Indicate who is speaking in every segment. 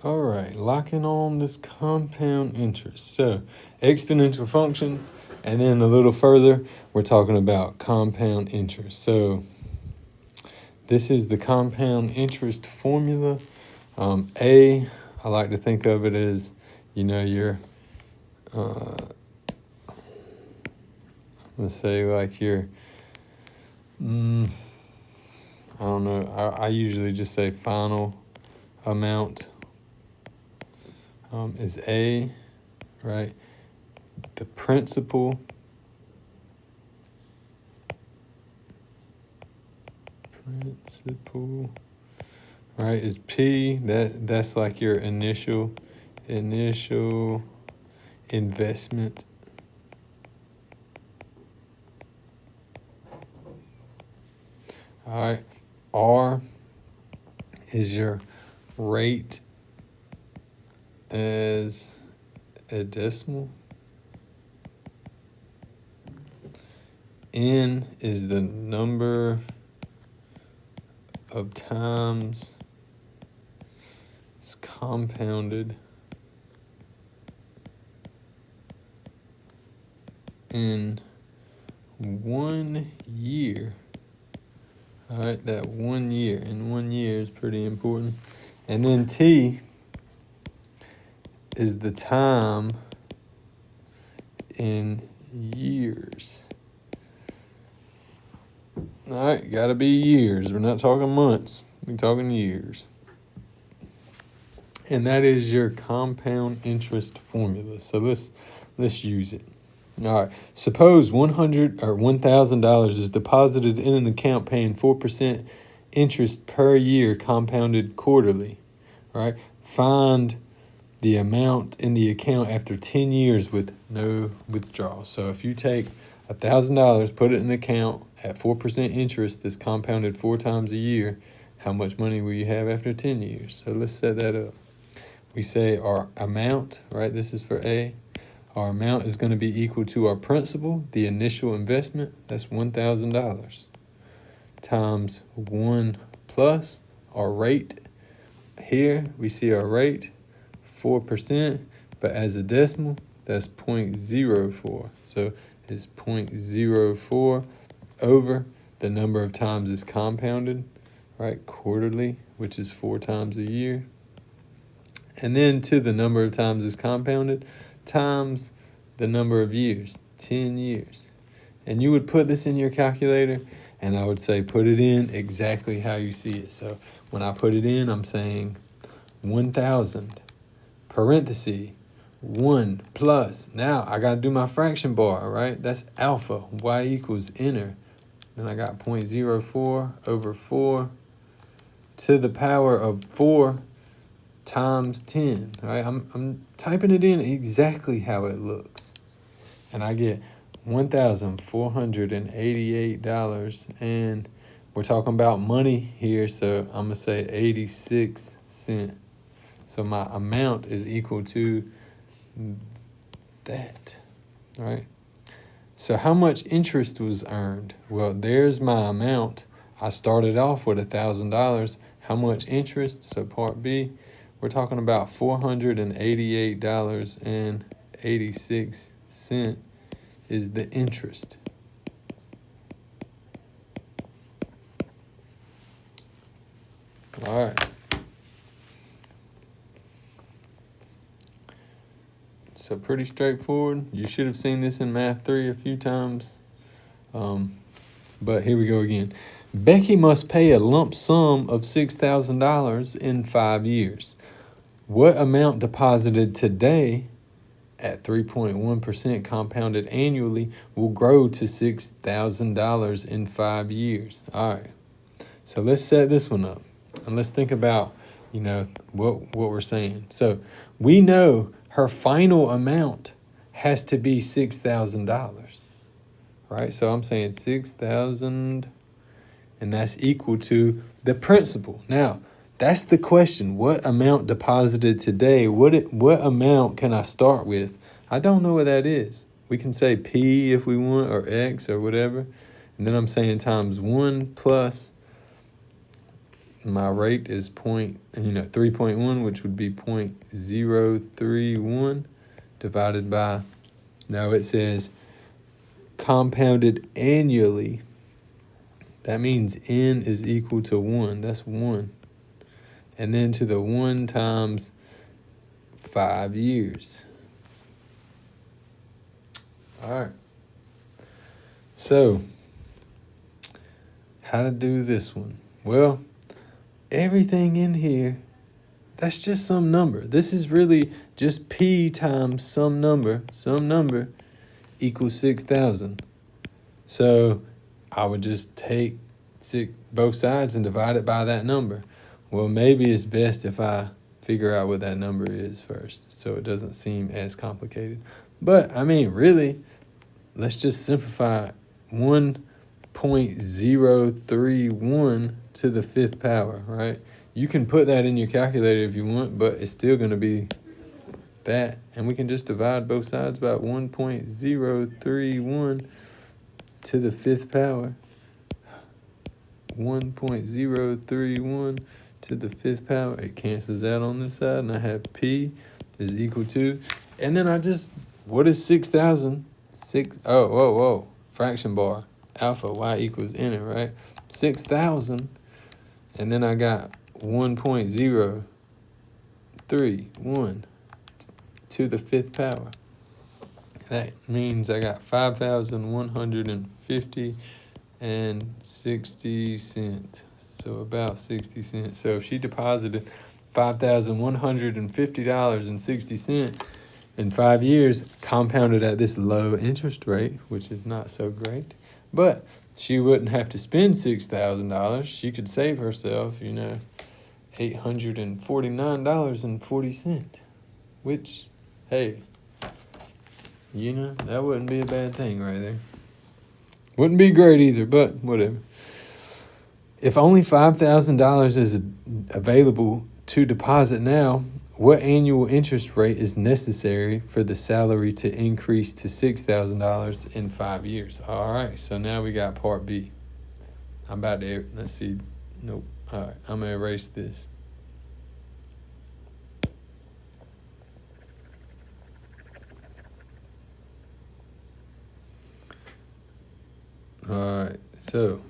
Speaker 1: All right, locking on this compound interest. So, exponential functions, and then a little further, we're talking about compound interest. So, this is the compound interest formula. I like to think of it as, your, I'm going to say like your, I don't know, I usually just say final amount is A, right? The principal right, is P. That's like your initial investment. All right, R is your rate as a decimal. N is the number of times it's compounded in 1 year. All right, that 1 year. In 1 year is pretty important. And then T is the time in years. All right, gotta be years. We're not talking months. We're talking years. And that is your compound interest formula. So let's use it. All right. Suppose $1,000 is deposited in an account paying 4% interest per year, compounded quarterly. Right. Find the amount in the account after 10 years with no withdrawal. So if you take $1,000, put it in an account at 4% interest that's compounded 4 times a year, how much money will you have after 10 years? So let's set that up. We say our amount, right? This is for A. Our amount is going to be equal to our principal, the initial investment, that's $1,000, times 1 plus our rate. Here we see our rate, 4%, but as a decimal, that's 0.04. So it's 0.04 over the number of times it's compounded, right? Quarterly, which is 4 times a year. And then to the number of times it's compounded times the number of years, 10 years. And you would put this in your calculator, and I would say put it in exactly how you see it. So when I put it in, I'm saying 1,000, parenthesis, 1 plus. Now I got to do my fraction bar, right? That's alpha, y equals enter. Then I got 0.04 over 4 to the power of 4 times 10, right? I'm typing it in exactly how it looks. And I get $1,488, and we're talking about money here, so I'm gonna say 86 cents. So my amount is equal to that, right? So how much interest was earned? Well, there's my amount. I started off with $1,000. How much interest? So part B, we're talking about $488.86 is the interest. All right. So pretty straightforward. You should have seen this in Math 3 a few times. But here we go again. Becky must pay a lump sum of $6,000 in 5 years. What amount deposited today at 3.1% compounded annually will grow to $6,000 in 5 years? All right. So let's set this one up. And let's think about, what we're saying. So we know her final amount has to be $6,000, right? So I'm saying 6,000, and that's equal to the principal. Now, that's the question. What amount deposited today? What amount can I start with? I don't know what that is. We can say P if we want, or X or whatever. And then I'm saying times 1 plus my rate is 3.1, which would be 0.031 divided by, now it says compounded annually. That means n is equal to 1. That's 1. And then to the 1 times 5 years. All right. So, how to do this one? Well, everything in here, that's just some number. This is really just P times some number equals 6,000. So I would just take both sides and divide it by that number. Well, maybe it's best if I figure out what that number is first, so it doesn't seem as complicated. But, I mean, really, let's just simplify 1.031 to the 5th power, right? You can put that in your calculator if you want, but it's still going to be that. And we can just divide both sides by 1.031 to the 5th power. 1.031 to the 5th power. It cancels out on this side, and I have P is equal to, and then what is 6,000? Fraction bar. Alpha, y equals n, right? 6,000, and then I got 1.031 to the 5th power. That means I got 5,150 and 60 cents. So about 60 cents. So if she deposited $5,150.60 in 5 years, compounded at this low interest rate, which is not so great, but she wouldn't have to spend $6,000. She could save herself, $849.40, which, hey, that wouldn't be a bad thing right there. Wouldn't be great either, but whatever. If only $5,000 is available to deposit now, what annual interest rate is necessary for the salary to increase to $6,000 in 5 years? All right, so now we got part B. Let's see. Nope. All right, I'm going to erase this. All right, so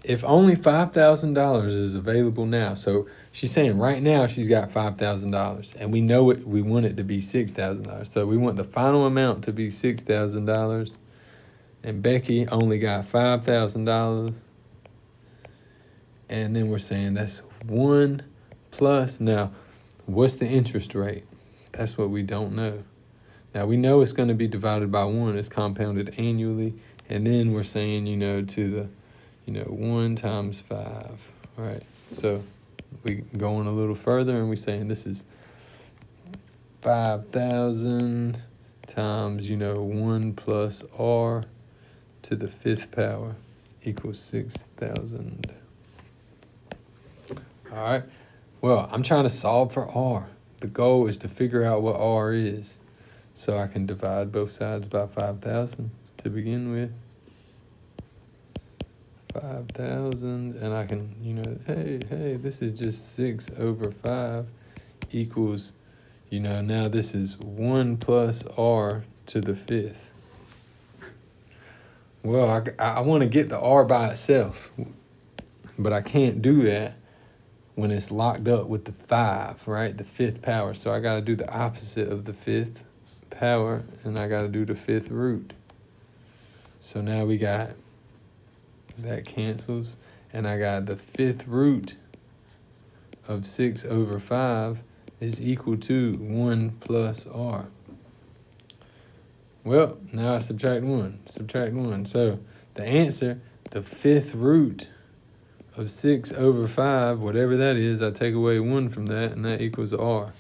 Speaker 1: if only $5,000 is available now, so she's saying right now she's got $5,000, and we know we want it to be $6,000. So we want the final amount to be $6,000, and Becky only got $5,000, and then we're saying that's 1 plus. Now, what's the interest rate? That's what we don't know. Now we know it's going to be divided by 1. It's compounded annually, and then we're saying to the 1 times 5, right? So we going a little further, and we're saying this is 5,000 times 1 plus r to the 5th power equals 6,000. All right. Well, I'm trying to solve for r. The goal is to figure out what r is, so I can divide both sides by 5,000 to begin with. 5,000, and I can, hey, this is just 6 over 5 equals, now this is 1 plus r to the 5th. Well, I want to get the r by itself, but I can't do that when it's locked up with the 5, right? The 5th power. So I got to do the opposite of the 5th power, and I got to do the 5th root. So now we got, that cancels, and I got the 5th root of 6 over 5 is equal to 1 plus r. Well, now I subtract 1. So the answer, the 5th root of 6 over 5, whatever that is, I take away 1 from that, and that equals r.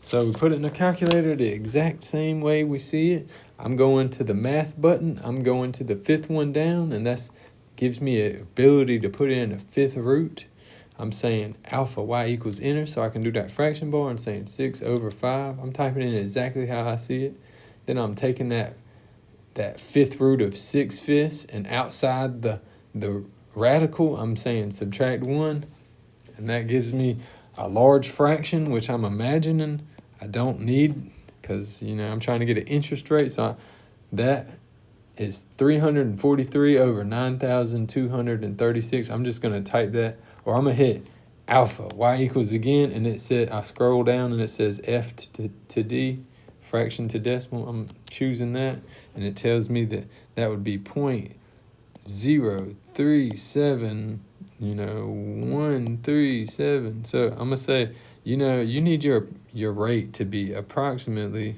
Speaker 1: So we put it in a calculator the exact same way we see it. I'm going to the math button. I'm going to the 5th one down, and that's gives me an ability to put in a 5th root. I'm saying alpha y equals enter, so I can do that fraction bar and saying 6 over 5. I'm typing in exactly how I see it. Then I'm taking that 5th root of 6/5, and outside the radical, I'm saying subtract 1, And that gives me a large fraction, which I'm imagining I don't need because, I'm trying to get an interest rate. So that is 343 over 9,236. I'm just going to type that, or I'm going to hit alpha, y equals again, and it said, I scroll down and it says F to D, fraction to decimal. I'm choosing that, and it tells me that would be 0.037, 137. So I'm gonna say, you need your rate to be approximately,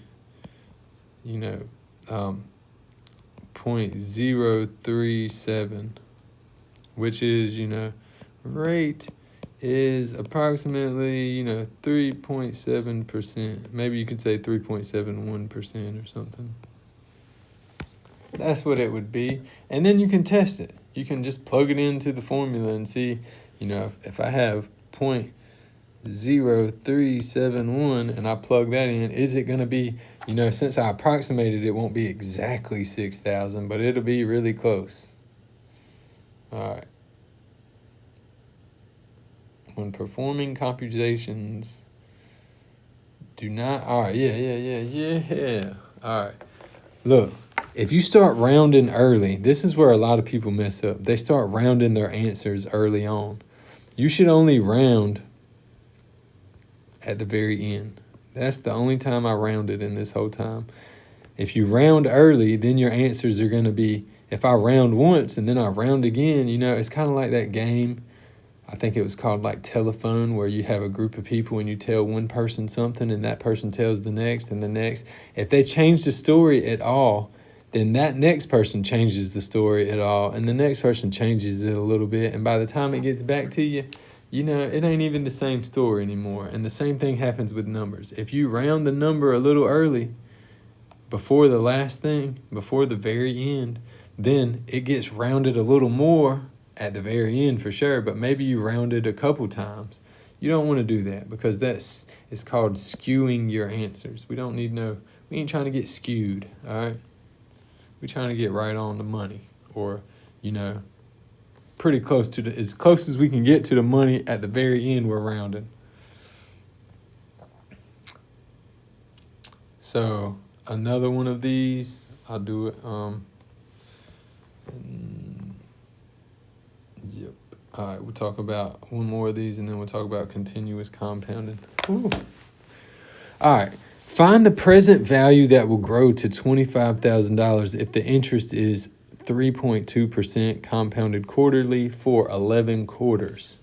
Speaker 1: 0.037, which is, rate is approximately, 3.7%. Maybe you could say 3.71% or something. That's what it would be. And then you can test it. You can just plug it into the formula and see, if I have 0.0371 and I plug that in, is it going to be, since I approximated, it won't be exactly 6,000, but it'll be really close. All right. When performing computations, do not, all right, yeah. All right. Look, if you start rounding early, this is where a lot of people mess up. They start rounding their answers early on. You should only round at the very end. That's the only time I rounded in this whole time. If you round early, then your answers are going to be, if I round once and then I round again, it's kind of like that game. I think it was called like telephone, where you have a group of people and you tell one person something and that person tells the next and the next. If they change the story at all, then that next person changes the story at all, and the next person changes it a little bit. And by the time it gets back to you, it ain't even the same story anymore. And the same thing happens with numbers. If you round the number a little early, before the last thing, before the very end, then it gets rounded a little more at the very end for sure, but maybe you round it a couple times. You don't want to do that, because it's called skewing your answers. We ain't trying to get skewed, all right? We're trying to get right on the money, or, pretty close to as close as we can get to the money at the very end, we're rounding. So another one of these, I'll do it. Yep. All right, we'll talk about one more of these, and then we'll talk about continuous compounding. Ooh. All right. Find the present value that will grow to $25,000 if the interest is 3.2% compounded quarterly for 11 quarters.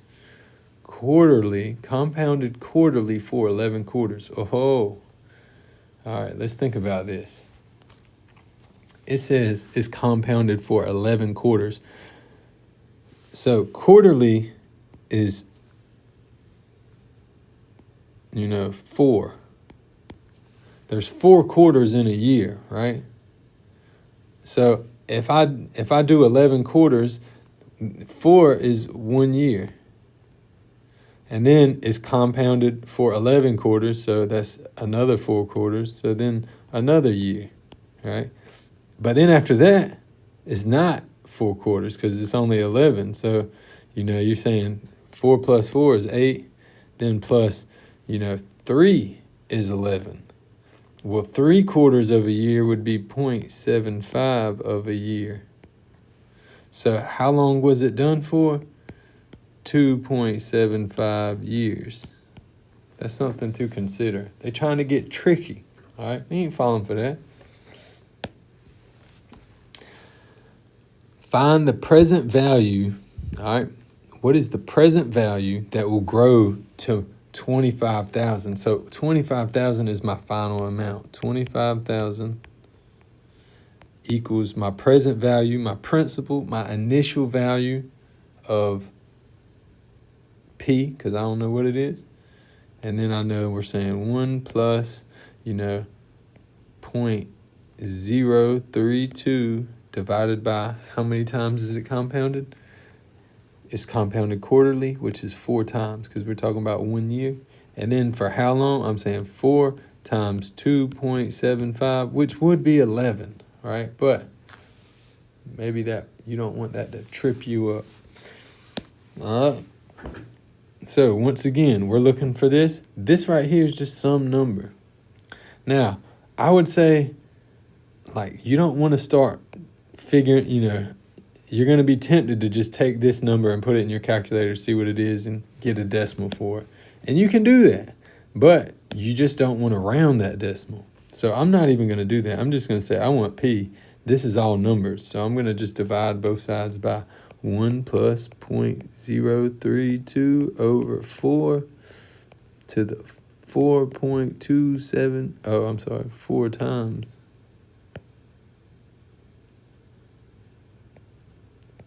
Speaker 1: Compounded quarterly for 11 quarters. Oh. All right, let's think about this. It says it's compounded for 11 quarters. So quarterly is, 4. There's 4 quarters in a year, right? So if I do 11 quarters, 4 is 1 year. And then it's compounded for 11 quarters, so that's another 4 quarters, so then another year, right? But then after that, it's not 4 quarters because it's only 11. So, you're saying 4 plus 4 is 8, then plus, 3 is 11. Well, 3 quarters of a year would be 0.75 of a year. So how long was it done for? 2.75 years. That's something to consider. They're trying to get tricky, all right? We ain't falling for that. Find the present value, all right? What is the present value that will grow to 25,000? So 25,000 is my final amount. 25,000 equals my present value, my principal, my initial value of P, because I don't know what it is. And then I know we're saying 1 plus, 0.032 divided by how many times is it compounded? It's compounded quarterly, which is 4 times, because we're talking about 1 year. And then for how long? I'm saying 4 times 2.75, which would be 11, right? But maybe that you don't want that to trip you up. All right. So once again, we're looking for this. This right here is just some number. Now, I would say, like, you don't want to start figuring, you're going to be tempted to just take this number and put it in your calculator, see what it is, and get a decimal for it. And you can do that, but you just don't want to round that decimal. So I'm not even going to do that. I'm just going to say I want P. This is all numbers. So I'm going to just divide both sides by 1 plus 0.032 over 4 to the 4.27. Oh, I'm sorry, 4 times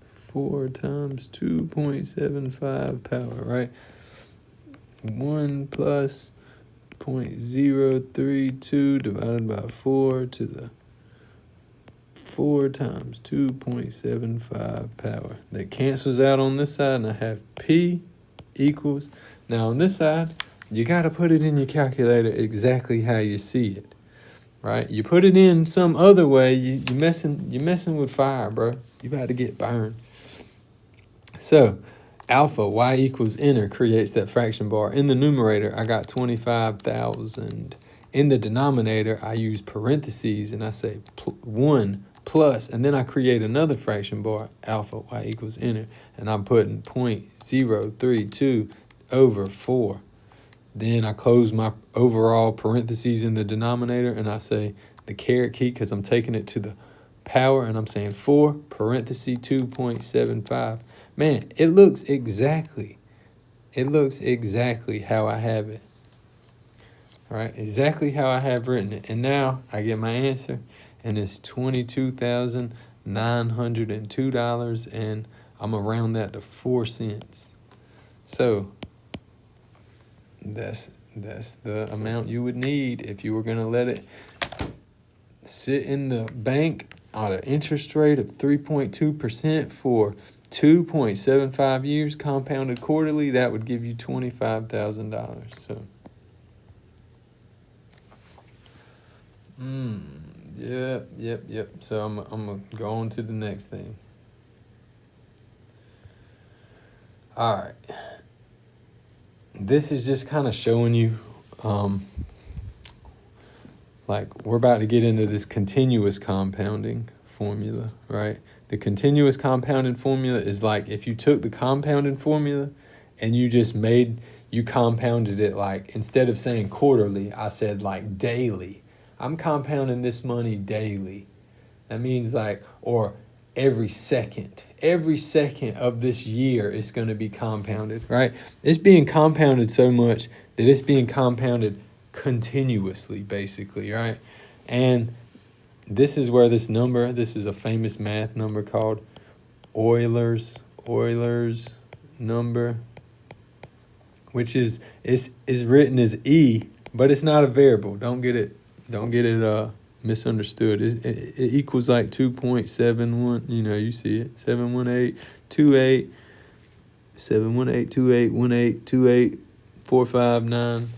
Speaker 1: 4 times 2.75 power, right? 1 plus 0.032 divided by 4 to the 4 times 2.75 power. That cancels out on this side, and I have P equals. Now on this side, you got to put it in your calculator exactly how you see it, right? You put it in some other way, you messing with fire, bro. You about to get burned. So alpha, y equals enter, creates that fraction bar. In the numerator, I got 25,000. In the denominator, I use parentheses, and I say 1 plus, and then I create another fraction bar, alpha, y equals enter, and I'm putting 0.032 over 4. Then I close my overall parentheses in the denominator, and I say the caret key because I'm taking it to the power, and I'm saying 4 parentheses 2.75. Man, it looks exactly how I have it. All right, exactly how I have written it. And now I get my answer, and it's $22,902, and I'm gonna round that to 4 cents. So that's the amount you would need if you were gonna let it sit in the bank at an interest rate of 3.2% for 2.75 years compounded quarterly. That would give you $25,000. So yep. So I'm gonna go on to the next thing. All right, this is just kind of showing you like we're about to get into this continuous compounding formula, right? The continuous compounding formula is like if you took the compounding formula and you compounded it, like instead of saying quarterly, I said like daily. I'm compounding this money daily. That means like, or every second of this year it's going to be compounded, right? It's being compounded so much that it's being compounded continuously, basically, right? And this is where this is a famous math number called Euler's number, which is written as E, but it's not a variable. Don't get it misunderstood. It equals like 2.71, you see it, 71828 459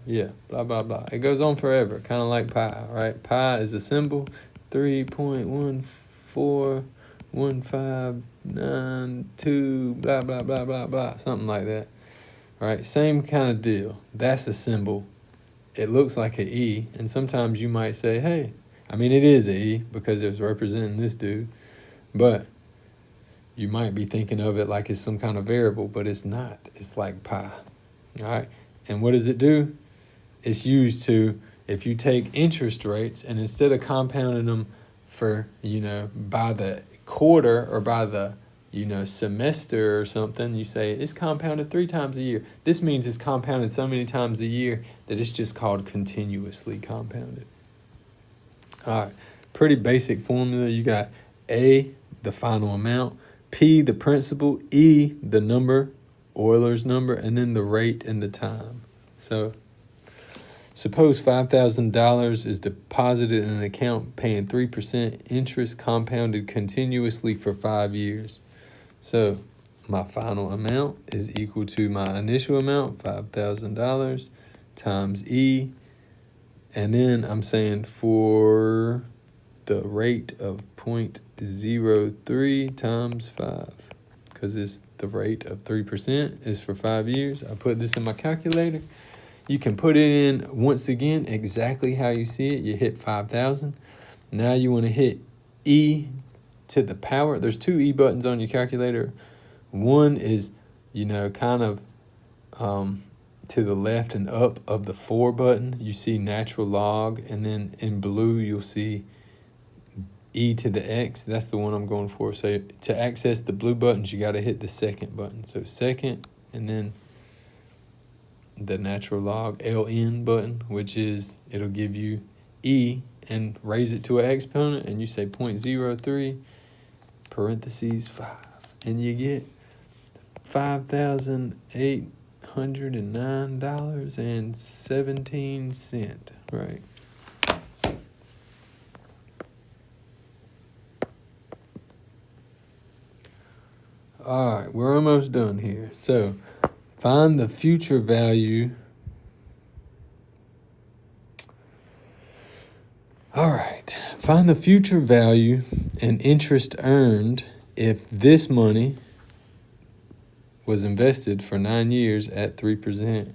Speaker 1: yeah, blah blah blah. It goes on forever, kind of like pi, right? Pi is a symbol, 3.14159 blah blah blah blah blah, something like that, right? Same kind of deal. That's a symbol. It looks like an E, and sometimes you might say, hey, it is an E because it was representing this dude, but you might be thinking of it like it's some kind of variable, but it's not. It's like pi, all right? And what does it do? It's used to, if you take interest rates and instead of compounding them for, by the quarter or by the, semester or something, you say it's compounded 3 times a year. This means it's compounded so many times a year that it's just called continuously compounded. All right, pretty basic formula. You got A, the final amount, P, the principal, E, the number, Euler's number, and then the rate and the time. So suppose $5,000 is deposited in an account paying 3% interest compounded continuously for 5 years. So my final amount is equal to my initial amount, $5,000, times E. And then I'm saying for the rate of 0.03 times 5, because it's the rate of 3% is for 5 years. I put this in my calculator. You can put it in once again exactly how you see it. You hit 5,000. Now you want to hit E to the power. There's two E buttons on your calculator. One is, kind of to the left and up of the 4 button. You see natural log, and then in blue you'll see E to the X. That's the one I'm going for. So to access the blue buttons, you got to hit the second button. So second, and then the natural log LN button, which is, it'll give you E and raise it to an exponent, and you say 0.03 parentheses 5, and you get $5,809.17, right? All right, we're almost done here. So find the future value. All right, find the future value and interest earned if this money was invested for 9 years at 3%.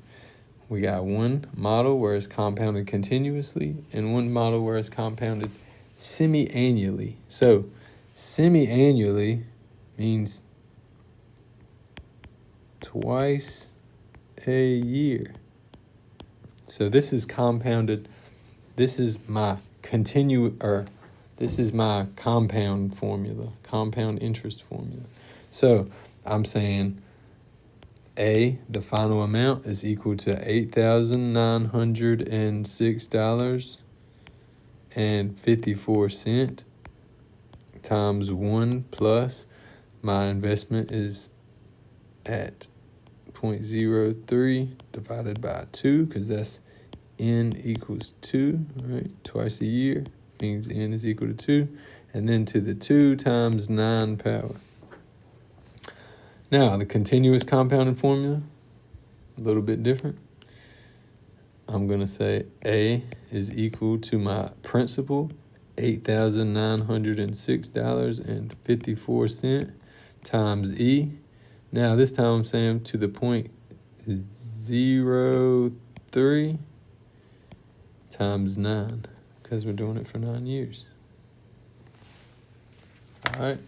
Speaker 1: We got one model where it's compounded continuously and one model where it's compounded semi-annually. So semi-annually means twice a year. So this is compounded. This is my this is my compound formula, compound interest formula. So I'm saying A, the final amount is equal to $8,906.54 times 1 plus my investment is at 0.03 divided by 2, because that's N equals 2, right? Twice a year means N is equal to 2. And then to the 2 times 9 power. Now, the continuous compounding formula, a little bit different. I'm going to say A is equal to my principal, $8,906.54 times E. Now, this time I'm saying to the 0.03 times 9, because we're doing it for 9 years. All right,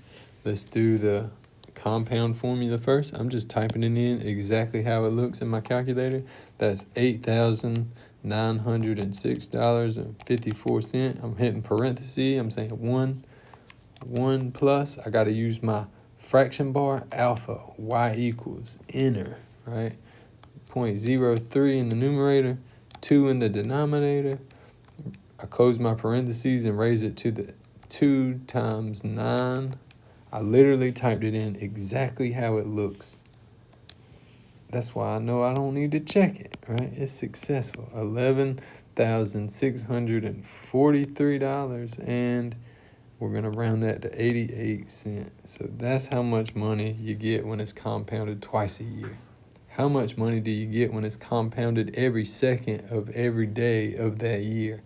Speaker 1: let's do the compound formula first. I'm just typing it in exactly how it looks in my calculator. That's $8,906.54. I'm hitting parentheses. I'm saying 1 plus. I got to use my fraction bar, alpha, y equals, enter, right? 0.03 in the numerator, 2 in the denominator. I close my parentheses and raise it to the 2 times 9. I literally typed it in exactly how it looks. That's why I know I don't need to check it, right? It's successful. $11,643, and we're going to round that to 88 cents. So that's how much money you get when it's compounded twice a year. How much money do you get when it's compounded every second of every day of that year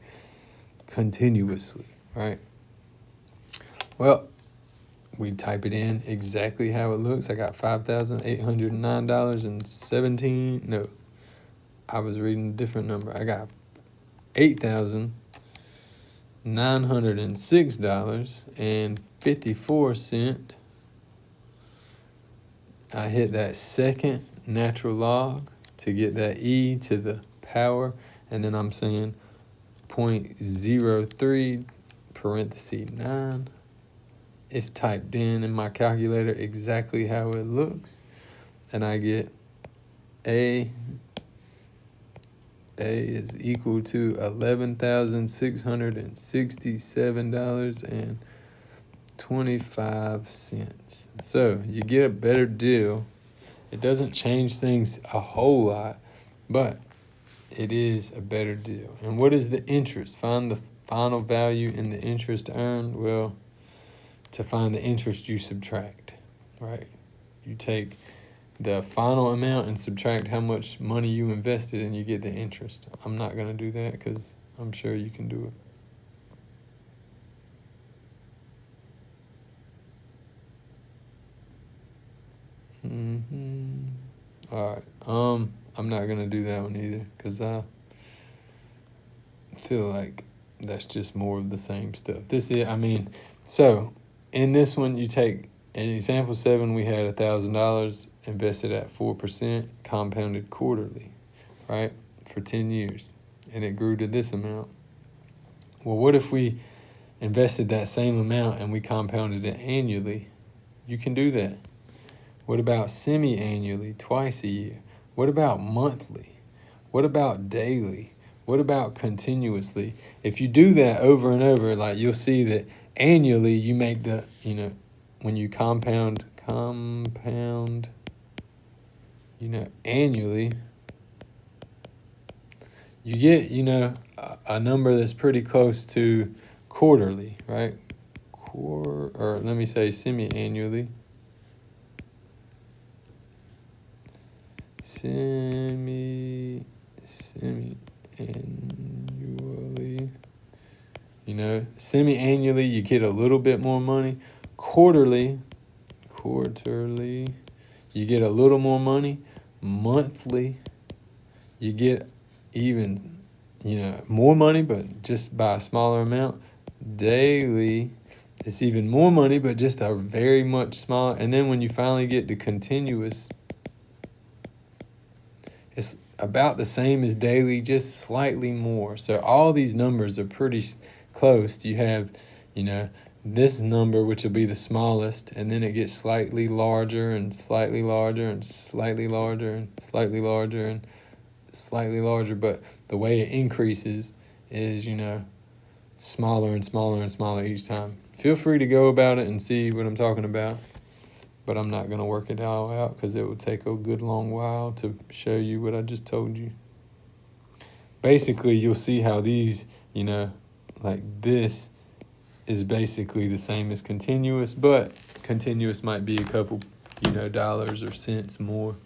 Speaker 1: continuously, right? Well, we type it in exactly how it looks. I got $5,809.17. No, I was reading a different number. I got $8,906.54. I hit that second natural log to get that E to the power, and then I'm saying 0.03 parentheses 9. It's typed in my calculator exactly how it looks, and I get A is equal to $11,667.25. So you get a better deal. It doesn't change things a whole lot, but it is a better deal. And what is the interest? Find the final value in the interest earned. Well, to find the interest, you subtract, right? You take the final amount and subtract how much money you invested, and you get the interest. I'm not going to do that because I'm sure you can do it. All right. I'm not gonna do that one either because I feel like that's just more of the same stuff. So in this one, you take in example 7, we had $1,000 invested at 4%, compounded quarterly, right, for 10 years, and it grew to this amount. Well, what if we invested that same amount and we compounded it annually? You can do that. What about semi-annually, twice a year? What about monthly? What about daily? What about continuously? If you do that over and over, like you'll see that annually you make the, when you compound, annually, you get, a number that's pretty close to quarterly, right? Or let me say semi-annually. Semi-annually. Semi-annually, you get a little bit more money. Quarterly, you get a little more money. Monthly, you get even, more money, but just by a smaller amount. Daily, it's even more money, but just a very much smaller. And then when you finally get to continuous, it's about the same as daily, just slightly more. So all these numbers are pretty close. You have, this number, which will be the smallest, and then it gets slightly larger and slightly larger and slightly larger and slightly larger and slightly larger. But the way it increases is, smaller and smaller and smaller each time. Feel free to go about it and see what I'm talking about. But I'm not going to work it all out because it would take a good long while to show you what I just told you. Basically, you'll see how these, like this is basically the same as continuous, but continuous might be a couple, dollars or cents more.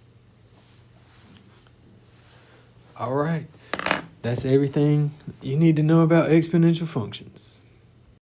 Speaker 1: All right. That's everything you need to know about exponential functions.